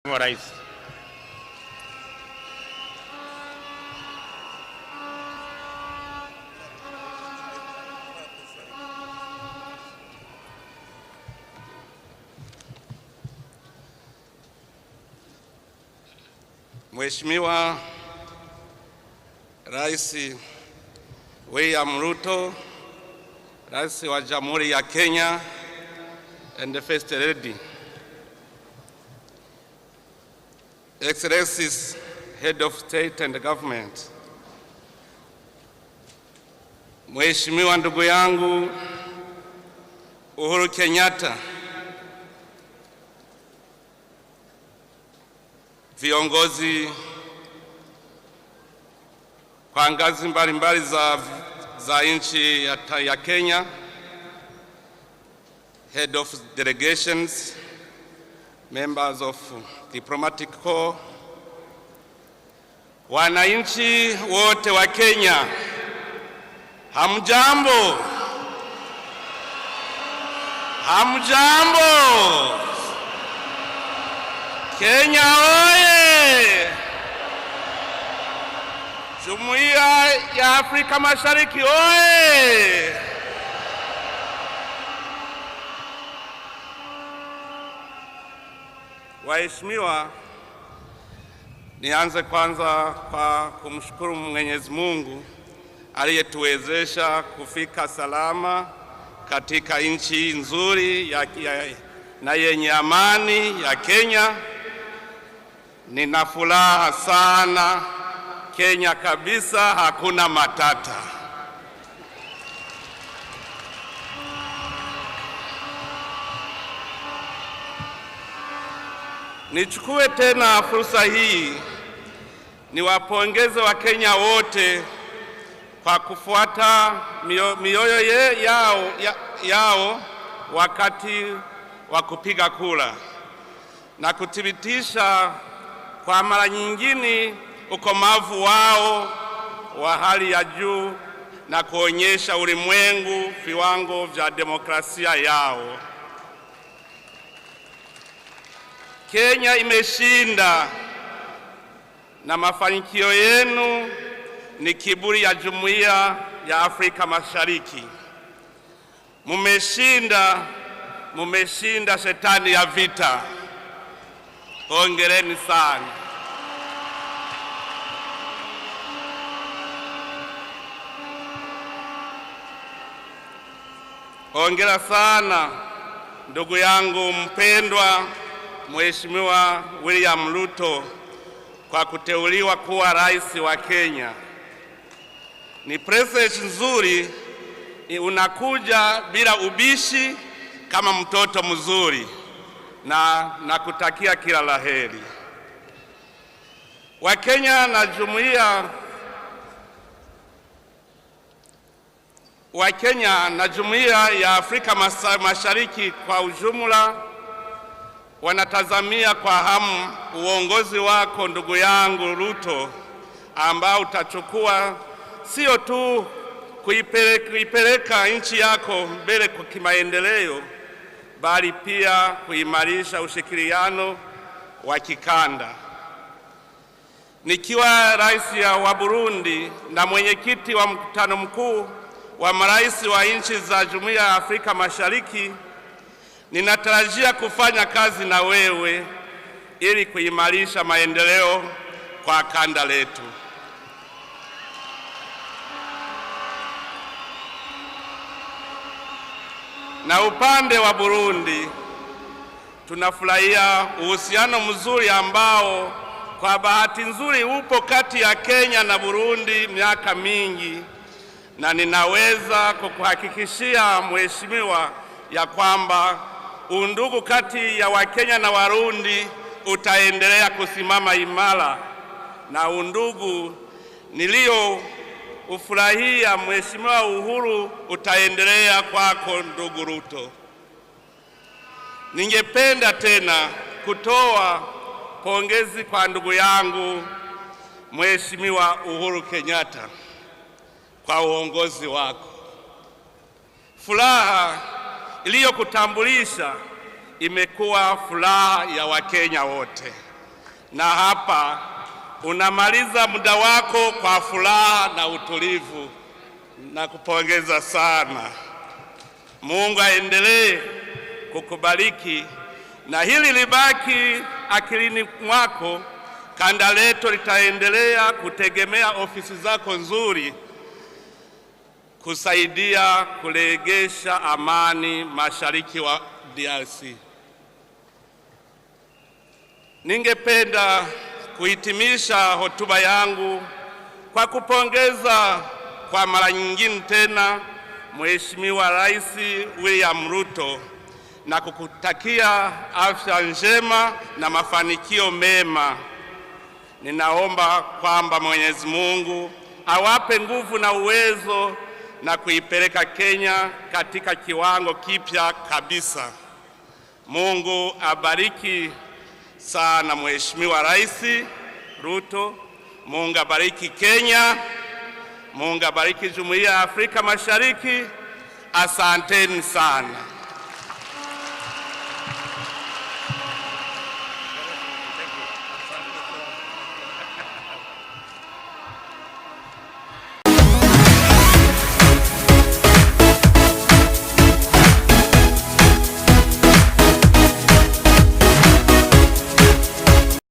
Rais. Mheshimiwa Rais William Ruto, Rais wa Jamhuri ya Kenya and the First Lady, Excellencies, Head of State and Government, Mheshimiwa ndugu yangu Uhuru Kenyatta, viongozi kwa ngazi mbalimbali za nchi ya Kenya, Head of Delegations, members of Diplomatic Corps, wananchi wote wa Kenya, hamjambo? Hamjambo? Kenya oye! Jumuiya ya Afrika Mashariki oye! Waheshimiwa, nianze kwanza kwa kumshukuru Mwenyezi Mungu aliyetuwezesha kufika salama katika nchi nzuri na yenye amani ya Kenya. Nina furaha sana. Kenya kabisa, hakuna matata. Nichukue tena fursa hii niwapongeze Wakenya wote kwa kufuata mioyo yao wakati wa kupiga kura na kuthibitisha kwa mara nyingine ukomavu wao wa hali ya juu na kuonyesha ulimwengu viwango vya demokrasia yao. Kenya imeshinda na mafanikio yenu ni kiburi ya Jumuiya ya Afrika Mashariki. Mumeshinda shetani ya vita. Hongereni sana. Hongera sana ndugu yangu mpendwa Mheshimiwa William Ruto kwa kuteuliwa kuwa rais wa Kenya. Ni present nzuri, unakuja bila ubishi kama mtoto mzuri, na nakutakia kila laheri. Wakenya na Jumuiya ya Afrika Mashariki kwa ujumla wanatazamia kwa hamu uongozi wako ndugu yangu Ruto, ambao utachukua sio tu kuipeleka nchi yako mbele kwa kimaendeleo, bali pia kuimarisha ushirikiano wa kikanda. Nikiwa rais wa Burundi na mwenyekiti wa mkutano mkuu wa marais wa nchi za Jumuiya ya Afrika Mashariki, ninatarajia kufanya kazi na wewe ili kuimarisha maendeleo kwa kanda letu. Na upande wa Burundi, tunafurahia uhusiano mzuri ambao kwa bahati nzuri upo kati ya Kenya na Burundi miaka mingi, na ninaweza kukuhakikishia Mheshimiwa ya kwamba undugu kati ya Wakenya na Warundi utaendelea kusimama imara, na undugu ufurahia Mheshimiwa Uhuru utaendelea kwako ndugu Ruto. Ningependa tena kutoa pongezi kwa ndugu yangu Mheshimiwa Uhuru Kenyatta kwa uongozi wako. Furaha iliyokutambulisha imekuwa furaha ya Wakenya wote. na hapa unamaliza muda wako kwa furaha na utulivu. Nakupongeza sana. Mungu aendelee kukubariki na hili libaki akilini mwako. Kanda letu litaendelea kutegemea ofisi zako nzuri kusaidia kurejesha amani mashariki wa DRC. Ningependa kuhitimisha hotuba yangu kwa kupongeza kwa mara nyingine tena Mheshimiwa Rais William Ruto na kukutakia afya njema na mafanikio mema. Ninaomba kwamba Mwenyezi Mungu awape nguvu na uwezo na kuipeleka Kenya katika kiwango kipya kabisa. Mungu abariki sana Mheshimiwa Rais Ruto. Mungu abariki Kenya. Mungu abariki Jumuiya ya Afrika Mashariki. Asanteni sana.